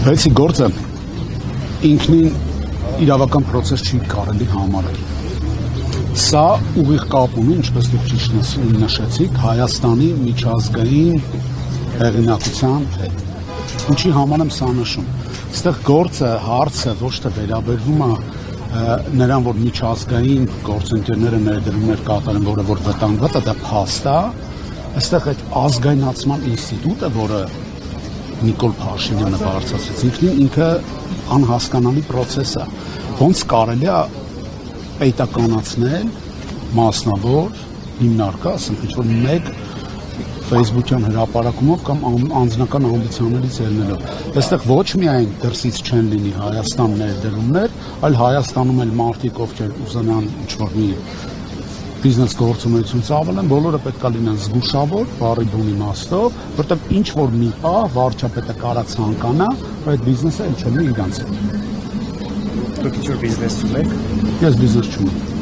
Բացի գործը ինքնին իրավական process չի կարելի համարել։ Սա ուղիղ կապ ունի, ինչպես դուք ճիշտ նշեցիք, Հայաստանի միջազգային հեղինակության հետ։ Ու չի համարեմ սա նշում։ Այստեղ գործը, հարցը ոչ թե վերաբերվում է նրան, որ միջազգային գործընկերները ներդրումներ կատարեն, որը որ վտանգված է, դա փաստ է։ Այստեղ այդ ազգայնացման ինստիտուտը, որը Նիկոլ Փաշինյանը բարձրացրեց, ինքը անհասկանալի process է։ Ոնց կարելի է պետականացնել մասնավոր հիմնարկը, ասենք ինչ-որ մեկ Facebook-յան հրապարակումով կամ անձնական ամբիցիաներից ելնելով։ Այստեղ ոչ միայն դրսից չեն լինի Հայաստան ներդրումներ, այլ Հայաստանում էլ մարդիկ, ովքեր ուզենան ինչ-որ մի բիզնես գործունեություն ծավալեն, բոլորը պետք է լինեն զգուշավոր, բառի բուն իմաստով, որտեղ ինչ-որ մի պահ վարչապետը կարա ցանկանա, որ այդ բիզնեսը էլ չլինի իրանց հետ։ Դուք ինչ-որ բիզնես ունեք։ Ես բիզնես չունեմ։